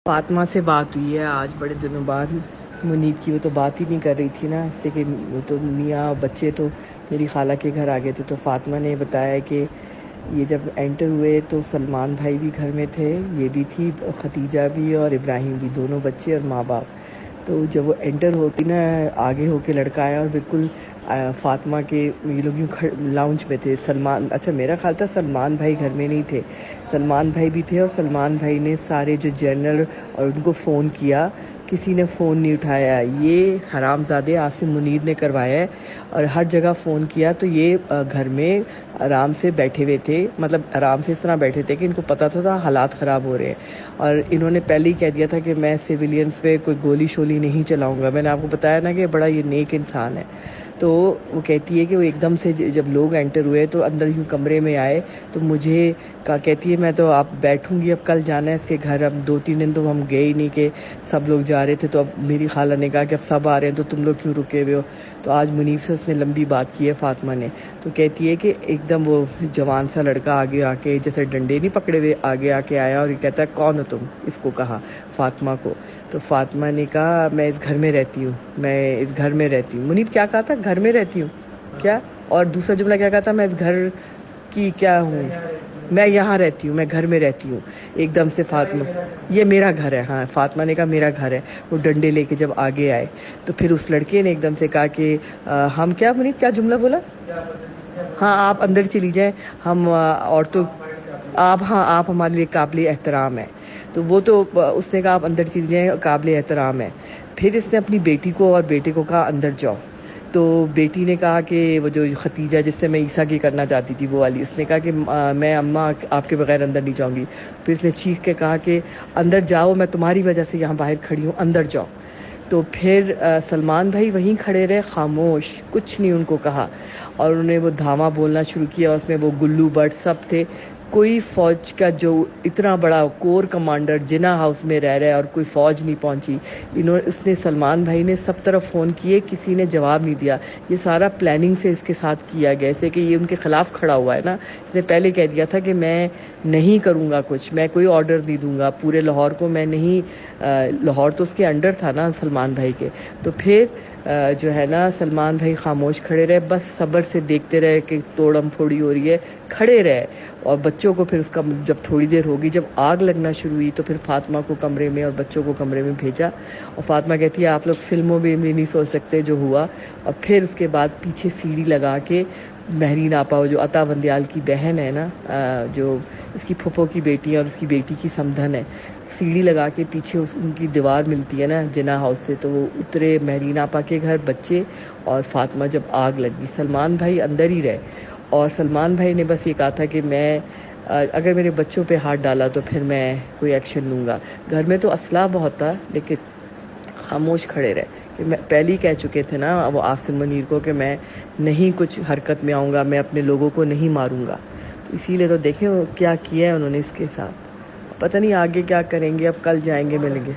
فاطمہ سے بات ہوئی ہے آج بڑے دنوں بعد. منیب کی وہ تو بات ہی نہیں کر رہی تھی نا، اس سے کہ وہ تو میاں بچے تو میری خالہ کے گھر آ گئے تھے. تو فاطمہ نے بتایا کہ یہ جب انٹر ہوئے تو سلمان بھائی بھی گھر میں تھے، یہ بھی تھی، ختیجہ بھی اور ابراہیم بھی، دونوں بچے اور ماں باپ. تو جب وہ انٹر ہوتی نا، آگے ہو کے لڑکا آیا اور بالکل فاطمہ کے یہ لوگ یوں لاؤنج میں تھے. اچھا میرا خیال تھا سلمان بھائی گھر میں نہیں تھے، سلمان بھائی بھی تھے. اور سلمان بھائی نے سارے جو جنرل اور ان کو فون کیا، کسی نے فون نہیں اٹھایا. یہ حرام زادے عاصم منیر نے کروایا ہے اور ہر جگہ فون کیا. تو یہ گھر میں آرام سے بیٹھے ہوئے تھے، مطلب آرام سے اس طرح بیٹھے تھے کہ ان کو پتہ تھا حالات خراب ہو رہے ہیں. اور انہوں نے پہلے ہی کہہ دیا تھا کہ میں سویلینز پہ کوئی گولی شولی نہیں چلاؤں گا. میں نے آپ کو بتایا نا کہ بڑا یہ نیک انسان ہے. تو وہ کہتی ہے کہ وہ ایک دم سے جب لوگ انٹر ہوئے تو اندر یوں کمرے میں آئے تو مجھے کہتی ہے میں تو آپ بیٹھوں گی، اب کل جانا ہے اس کے گھر. اب 2-3 دن تو ہم گئے ہی نہیں کہ سب لوگ جا رہے تھے. تو اب میری خالہ نے کہا کہ اب سب آ رہے ہیں تو تم لوگ کیوں رکے ہوئے ہو. تو آج منیب سے اس نے لمبی بات کی ہے فاطمہ نے. تو کہتی ہے کہ ایک دم وہ جوان سا لڑکا آگے آ کے جیسے ڈنڈے نہیں پکڑے ہوئے آگے آ کے آیا اور یہ کہتا ہے کون ہو تم، اس کو کہا فاطمہ کو. تو فاطمہ نے کہا میں اس گھر میں رہتی ہوں، میں اس گھر میں رہتی ہوں. منیب کیا کہا تھا؟ گھر میں رہتی ہوں کیا؟ اور دوسرا جملہ کیا کہا تھا؟ میں اس گھر کی کیا ہوں، میں یہاں رہتی ہوں، میں گھر میں رہتی ہوں. ایک دم سے فاطمہ، یہ میرا گھر ہے. ہاں فاطمہ نے کہا میرا گھر ہے. وہ ڈنڈے لے کے جب آگے آئے تو پھر اس لڑکے نے ایک دم سے کہا کہ ہم کیا، منیب کیا جملہ بولا؟ ہاں آپ اندر چلی جائیں، ہم عورتوں آپ ہمارے لیے قابل احترام ہیں. تو وہ تو اس نے کہا آپ اندر چلی جائیں، قابل احترام ہے. پھر اس نے اپنی بیٹی کو اور بیٹے کو کہا اندر جاؤ. تو بیٹی نے کہا کہ وہ جو ختیجہ جس سے میں عیسیٰ کی کرنا چاہتی تھی وہ والی، اس نے کہا کہ میں اماں آپ کے بغیر اندر نہیں جاؤں گی. پھر اس نے چیخ کے کہا کہ اندر جاؤ، میں تمہاری وجہ سے یہاں باہر کھڑی ہوں، اندر جاؤ. تو پھر سلمان بھائی وہیں کھڑے رہے خاموش، کچھ نہیں ان کو کہا. اور انہوں نے وہ دھاما بولنا شروع کیا، اس میں وہ گلو بٹ سب تھے. کوئی فوج کا جو اتنا بڑا کور کمانڈر جنا ہاؤس میں رہ رہا ہے اور کوئی فوج نہیں پہنچی. اس نے سلمان بھائی نے سب طرف فون کیے، کسی نے جواب نہیں دیا. یہ سارا پلاننگ سے اس کے ساتھ کیا گیا، ایسے کہ یہ ان کے خلاف کھڑا ہوا ہے نا. اس نے پہلے کہہ دیا تھا کہ میں نہیں کروں گا کچھ، میں کوئی آرڈر نہیں دوں گا پورے لاہور کو، میں نہیں. لاہور تو اس کے انڈر تھا نا سلمان بھائی کے. تو پھر جو ہے نا سلمان بھائی خاموش کھڑے رہے، بس صبر سے دیکھتے رہے کہ توڑم پھوڑی ہو رہی ہے، کھڑے رہے. اور بچوں کو پھر اس کا جب تھوڑی دیر ہوگی، جب آگ لگنا شروع ہوئی تو پھر فاطمہ کو کمرے میں اور بچوں کو کمرے میں بھیجا. اور فاطمہ کہتی ہے آپ لوگ فلموں میں بھی نہیں سوچ سکتے جو ہوا. اور پھر اس کے بعد پیچھے سیڑھی لگا کے مہرین آپا، جو عطا بندیال کی بہن ہے نا، جو اس کی پھپھو کی بیٹی ہے اور اس کی بیٹی کی سمدھن ہے، سیڑھی لگا کے پیچھے ان کی دیوار ملتی ہے نا جنا ہاؤس سے، تو وہ اترے مہرین آپا کے گھر بچے اور فاطمہ. جب آگ لگی سلمان بھائی اندر ہی رہے. اور سلمان بھائی نے بس یہ کہا تھا کہ میں اگر میرے بچوں پہ ہاتھ ڈالا تو پھر میں کوئی ایکشن لوں گا. گھر میں تو اسلحہ بہت تھا لیکن خاموش کھڑے رہے. کہ میں پہلے ہی کہہ چکے تھے نا وہ عاصم منیر کو کہ میں نہیں کچھ حرکت میں آؤں گا، میں اپنے لوگوں کو نہیں ماروں گا. تو اسی لیے تو دیکھیں کیا کیا ہے انہوں نے اس کے ساتھ. پتہ نہیں آگے کیا کریں گے، اب کل جائیں گے ملیں گے.